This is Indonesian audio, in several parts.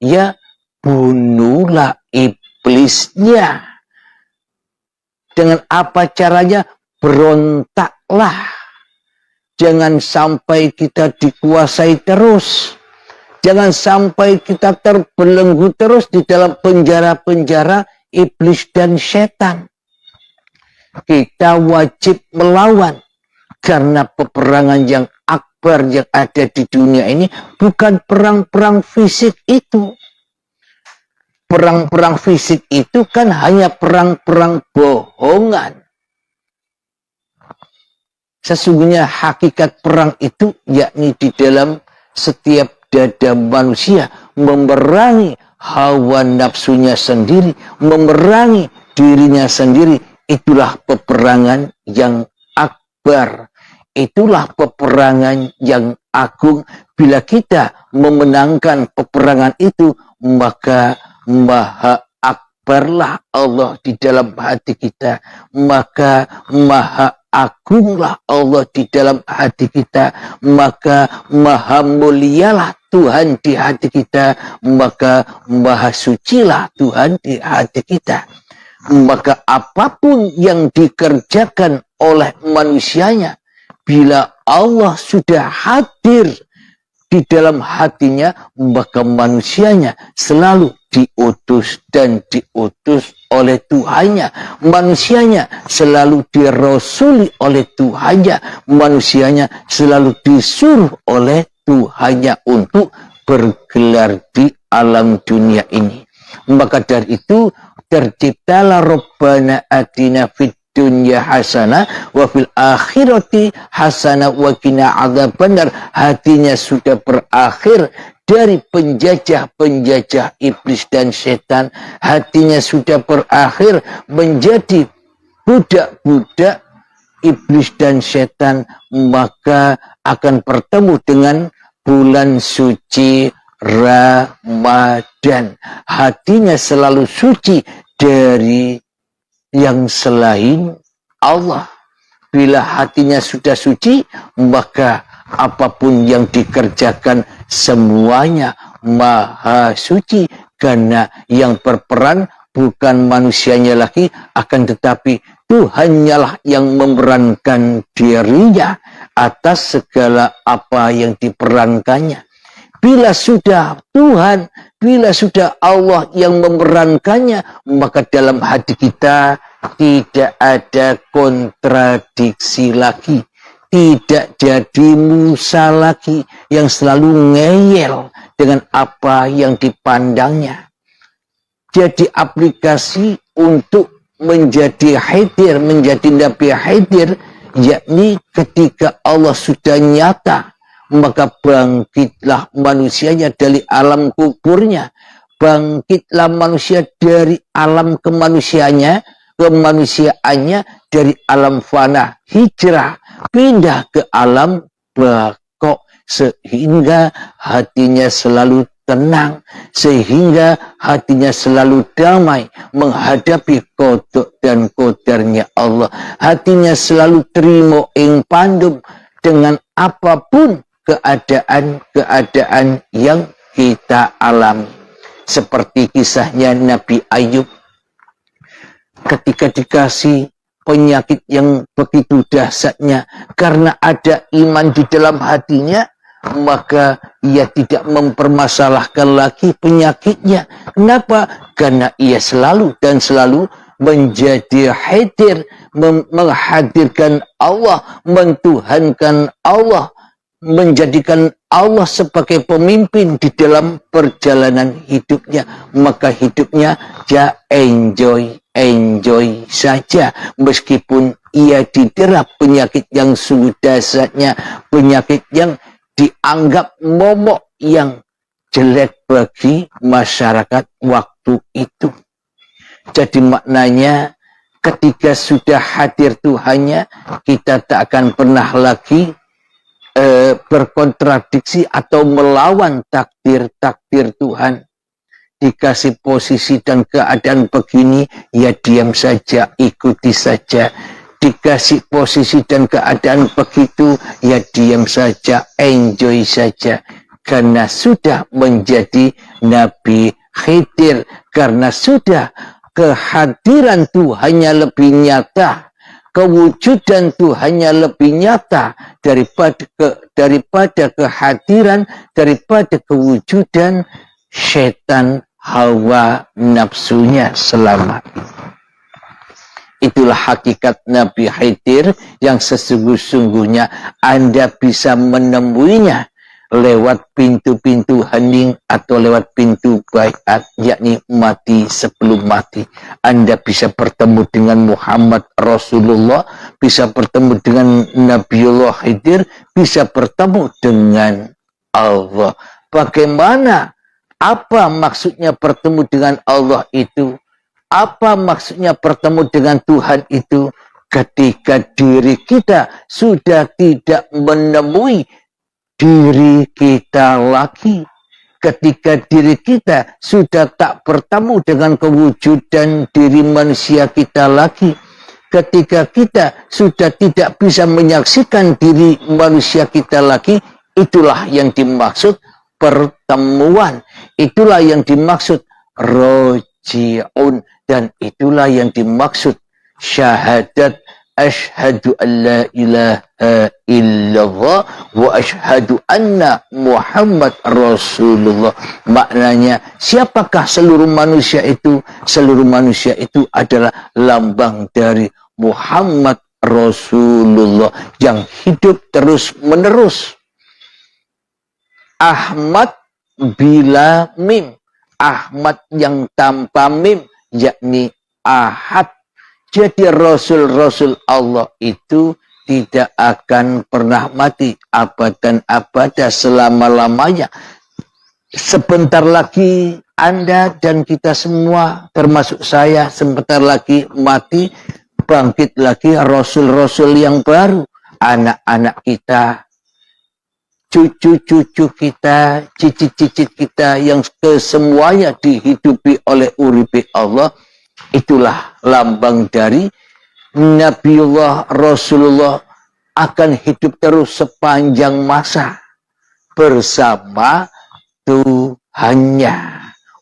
ya bunuhlah iblisnya. Dengan apa caranya? Berontaklah. Jangan sampai kita dikuasai terus. Jangan sampai kita terbelenggu terus di dalam penjara-penjara iblis dan setan. Kita wajib melawan. Karena peperangan yang akbar yang ada di dunia ini bukan perang-perang fisik itu. Perang-perang fisik itu kan hanya perang-perang bohongan. Sesungguhnya hakikat perang itu yakni di dalam setiap dada manusia memerangi hawa nafsunya sendiri, memerangi dirinya sendiri. Itulah peperangan yang akbar. Itulah peperangan yang agung. Bila kita memenangkan peperangan itu, maka Maha akbarlah Allah di dalam hati kita. Maka Maha agunglah Allah di dalam hati kita. Maka Maha mulialah Tuhan di hati kita. Maka Maha sucilah Tuhan di hati kita. Maka apapun yang dikerjakan oleh manusianya, bila Allah sudah hadir di dalam hatinya, maka manusianya selalu diutus dan diutus oleh Tuhannya. Manusianya selalu dirasuli oleh Tuhannya. Manusianya selalu disuruh oleh Tuhannya untuk bergelar di alam dunia ini. Maka dari itu terciptalah Rabbana atina fid dunya hasanah wa fil akhirati hasanah wa qina adzabannar. Hatinya sudah berakhir dari penjajah-penjajah iblis dan setan. Hatinya sudah berakhir menjadi budak-budak iblis dan setan. Maka akan bertemu dengan bulan suci Ramadan. Hatinya selalu suci dari yang selain Allah. Bila hatinya sudah suci, maka apapun yang dikerjakan semuanya maha suci. Karena yang berperan bukan manusianya lagi, akan tetapi Tuhannya lah yang memerankan dirinya atas segala apa yang diperankannya. Bila sudah Tuhan, bila sudah Allah yang memerankannya, maka dalam hati kita tidak ada kontradiksi lagi. Tidak jadi Musa lagi yang selalu ngeyel dengan apa yang dipandangnya. Jadi aplikasi untuk menjadi Khidir, menjadi Nabi Khidir, yakni ketika Allah sudah nyata, maka bangkitlah manusianya dari alam kuburnya. Bangkitlah manusia dari alam kemanusiaannya, dari alam fana, hijrah, pindah ke alam baqo, sehingga hatinya selalu tenang, sehingga hatinya selalu damai menghadapi kodok dan kodarnya Allah. Hatinya selalu terima ing pandum dengan apapun keadaan-keadaan yang kita alami. Seperti kisahnya Nabi Ayub ketika dikasih penyakit yang begitu dahsyatnya, karena ada iman di dalam hatinya, maka ia tidak mempermasalahkan lagi penyakitnya. Kenapa? Karena ia selalu dan selalu menjadi hadir, menghadirkan Allah, mentuhankan Allah, menjadikan Allah sebagai pemimpin di dalam perjalanan hidupnya. Maka hidupnya ya enjoy saja, meskipun ia didera penyakit yang sungguh dahsyatnya, penyakit yang dianggap momok, yang jelek bagi masyarakat waktu itu. Jadi maknanya ketika sudah hadir Tuhannya, kita tak akan pernah lagi berkontradiksi atau melawan takdir Tuhan. Dikasih posisi dan keadaan begini, ya diam saja, ikuti saja. Dikasih posisi dan keadaan begitu, ya diam saja, enjoy saja. Karena sudah menjadi Nabi Khidir, karena sudah kehadiran Tuhannya lebih nyata, kewujudan Tuhannya lebih nyata daripada kehadiran, daripada kewujudan setan hawa nafsunya selama ini. Itulah hakikat Nabi Khidir yang sesungguh-sungguhnya Anda bisa menemuinya lewat pintu-pintu hening atau lewat pintu baiat, yakni mati sebelum mati. Anda bisa bertemu dengan Muhammad Rasulullah, bisa bertemu dengan Nabiullah Khidir, bisa bertemu dengan Allah. Bagaimana? Apa maksudnya bertemu dengan Allah itu? Apa maksudnya bertemu dengan Tuhan itu? Ketika diri kita sudah tidak menemui diri kita lagi, ketika diri kita sudah tak bertemu dengan kewujudan diri manusia kita lagi, ketika kita sudah tidak bisa menyaksikan diri manusia kita lagi, itulah yang dimaksud pertemuan, itulah yang dimaksud roji'un, dan itulah yang dimaksud syahadat asyhadu an la ilaha illallah wa asyhadu anna Muhammad Rasulullah. Maknanya, siapakah seluruh manusia itu? Seluruh manusia itu adalah lambang dari Muhammad Rasulullah yang hidup terus menerus. Ahmad bila mim, Ahmad yang tanpa mim, yakni Ahad. Jadi Rasul-Rasul Allah itu tidak akan pernah mati abadan abada, selama-lamanya. Sebentar lagi Anda dan kita semua, termasuk saya, sebentar lagi mati, bangkit lagi Rasul-Rasul yang baru. Anak-anak kita, cucu-cucu kita, cicit-cicit kita yang kesemuanya dihidupi oleh uripi Allah. Itulah lambang dari Nabiullah Rasulullah akan hidup terus sepanjang masa bersama Tuhannya.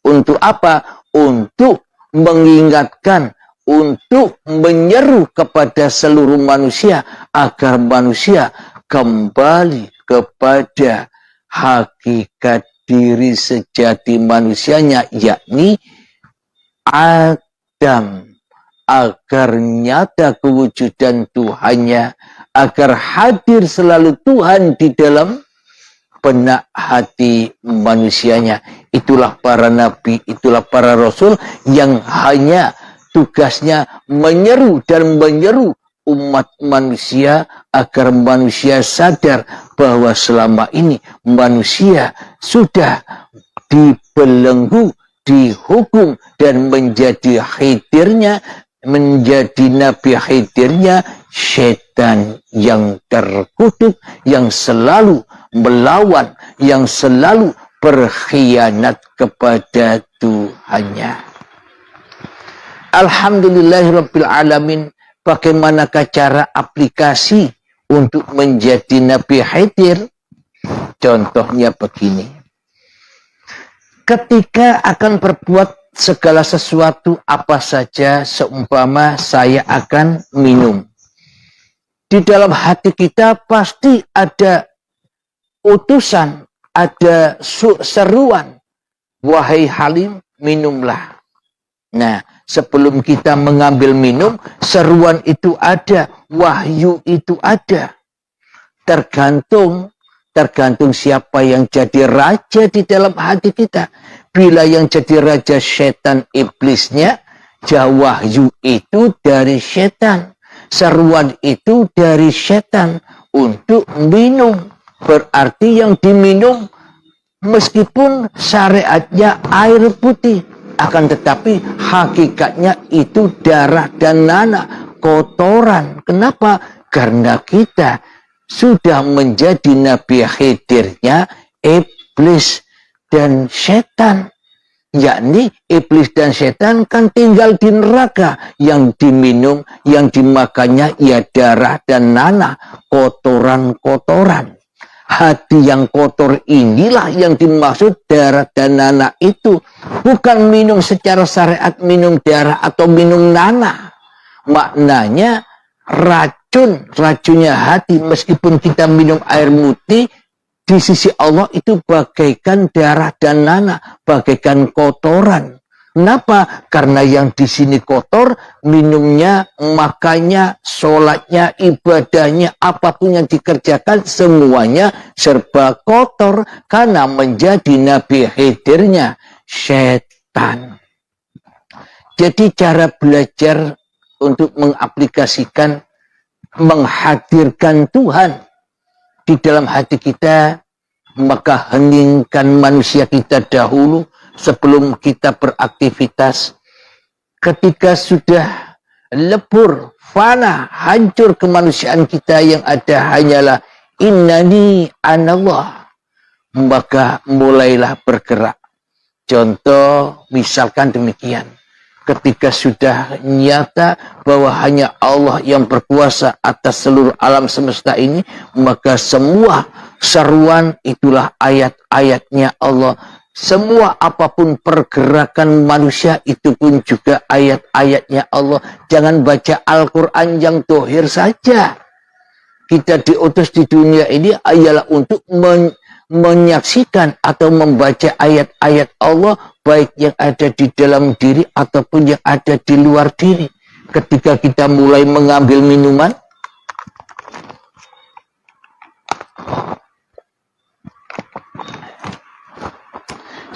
Untuk apa? Untuk mengingatkan, untuk menyeru kepada seluruh manusia agar manusia kembali kepada hakikat diri sejati manusianya, yakni Adam, agar nyata kewujudan Tuhannya, agar hadir selalu Tuhan di dalam benak hati manusianya. Itulah para nabi, itulah para rasul yang hanya tugasnya menyeru dan menyeru umat manusia agar manusia sadar bahwa selama ini manusia sudah dibelenggu, dihukum, dan menjadi khidirnya, menjadi Nabi Khidirnya setan yang terkutuk, yang selalu melawan, yang selalu berkhianat kepada Tuhannya. Alhamdulillahirabbil alamin. Bagaimanakah cara aplikasi untuk menjadi Nabi Khidir? Contohnya begini. Ketika akan berbuat segala sesuatu apa saja, seumpama saya akan minum, di dalam hati kita pasti ada utusan, ada seruan, wahai Halim, minumlah. Nah, sebelum kita mengambil minum, seruan itu ada, wahyu itu ada. Tergantung siapa yang jadi raja di dalam hati kita. Bila yang jadi raja setan iblisnya, wahyu itu dari setan, seruan itu dari setan untuk minum. Berarti yang diminum meskipun syariatnya air putih, akan tetapi hakikatnya itu darah dan nanah, kotoran. Kenapa? Karena kita sudah menjadi Nabi Khidirnya iblis dan setan. Yakni iblis dan setan kan tinggal di neraka. Yang diminum, yang dimakannya ya darah dan nanah, kotoran-kotoran. Hati yang kotor inilah yang dimaksud darah dan nanah itu. Bukan minum secara syariat, minum darah atau minum nanah. Maknanya racunnya hati. Meskipun kita minum air putih, di sisi Allah itu bagaikan darah dan nanah, bagaikan kotoran. Kenapa? Karena yang di sini kotor, minumnya, makannya, sholatnya, ibadahnya, apapun yang dikerjakan, semuanya serba kotor. Karena menjadi nabi khidirnya setan. Jadi cara belajar untuk mengaplikasikan, menghadirkan Tuhan di dalam hati kita, maka heningkan manusia kita dahulu sebelum kita beraktivitas. Ketika sudah lebur, fana, hancur kemanusiaan kita, yang ada hanyalah innani anallah, maka mulailah bergerak. Contoh misalkan demikian, ketika sudah nyata bahwa hanya Allah yang berkuasa atas seluruh alam semesta ini, maka semua seruan itulah ayat-ayatnya Allah. Semua apapun pergerakan manusia itu pun juga ayat-ayatnya Allah. Jangan baca Al-Quran yang dohir saja. Kita diutus di dunia ini ialah untuk menyaksikan atau membaca ayat-ayat Allah, baik yang ada di dalam diri ataupun yang ada di luar diri. Ketika kita mulai mengambil minuman,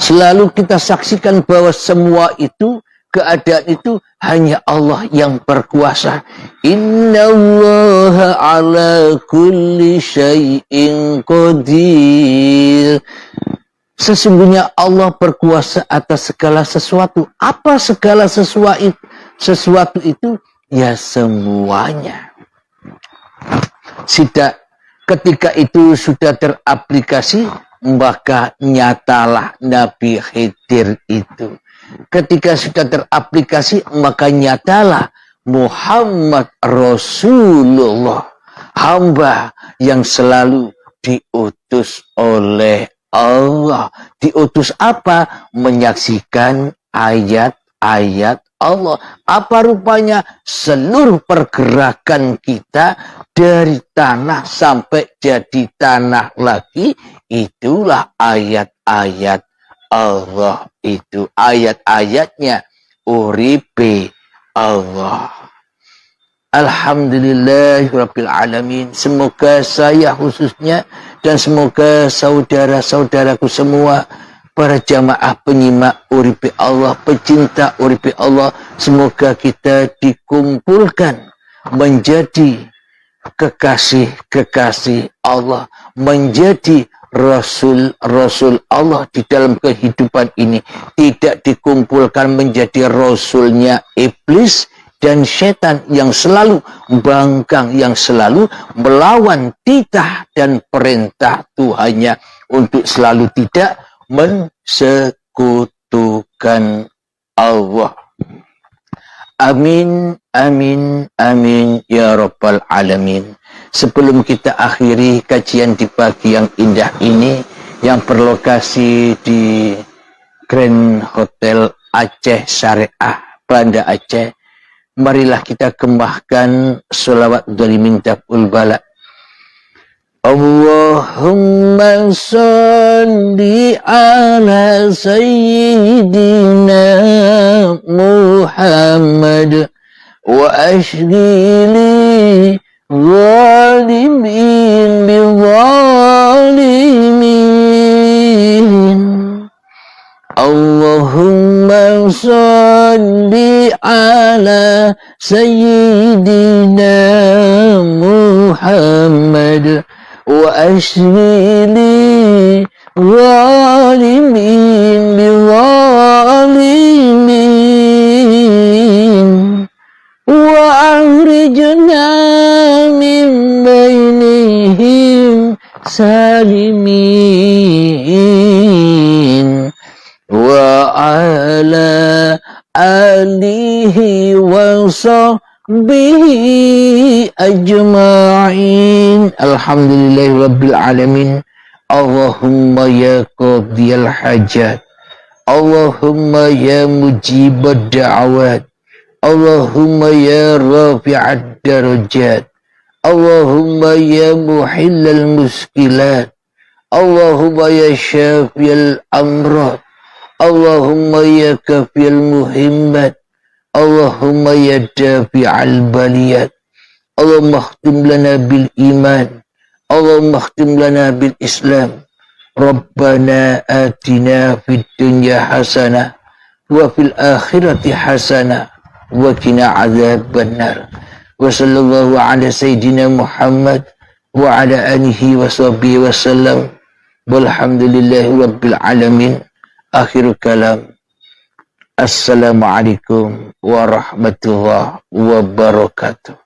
selalu kita saksikan bahwa semua itu, keadaan itu hanya Allah yang berkuasa. Innallaha ala kulli syai'in qadir. Sesungguhnya Allah berkuasa atas segala sesuatu. Apa segala sesuatu itu? Ya semuanya. Ketika itu sudah teraplikasi, maka nyatalah Nabi Khidir itu. Ketika sudah teraplikasi, maka nyatalah Muhammad Rasulullah, hamba yang selalu diutus oleh Allah. Diutus apa? Menyaksikan ayat-ayat Allah. Apa rupanya? Seluruh pergerakan kita dari tanah sampai jadi tanah lagi, itulah ayat-ayat Allah itu. Ayat-ayatnya uripe Allah. Alhamdulillahirabbil alamin. Semoga saya khususnya dan semoga saudara-saudaraku semua, para jamaah penyimak uripe Allah, pecinta uripe Allah, semoga kita dikumpulkan menjadi kekasih-kekasih Allah, menjadi Rasul-Rasul Allah di dalam kehidupan ini. Tidak dikumpulkan menjadi Rasulnya iblis dan setan yang selalu bangkang, yang selalu melawan titah dan perintah Tuhannya untuk selalu tidak mensekutukan Allah. Amin, amin, amin, ya Rabbal Alamin. Sebelum kita akhiri kajian di pagi yang indah ini, yang berlokasi di Grand Hotel Aceh Syariah, Banda Aceh, marilah kita kembahkan sholawat dari Mintaqul Bala. Allahumma salli ala Sayyidina Muhammad wa ashghili zalimin bizalimin. Allahumma salli ala Sayyidina Muhammad wa ashghili zalimin bizalimin wa akhrijna min bainihim salimin wa ala alihi wa sahbihi bihi ajma'in. Alhamdulillahi rabbil alamin. Allahumma ya qadiyal hajat, Allahumma ya mujibad da'awat, Allahumma ya rafi'ad darajat, Allahumma ya muhillal muskilat, Allahumma ya syafiyal amrat, Allahumma ya kafiyal muhimmat, Allahumma ya dafi'al baliyat. Allahumma khtim lana bil iman, Allahumma khtim lana bil islam. Rabbana atina fid dunya hasanah wa fil akhirati hasanah wa qina adzabannar. Wa sallallahu ala sayyidina Muhammad wa ala alihi wa sahbihi wasallam. Walhamdulillahi rabbil alamin. Akhirul kalam. Assalamualaikum warahmatullahi wabarakatuh.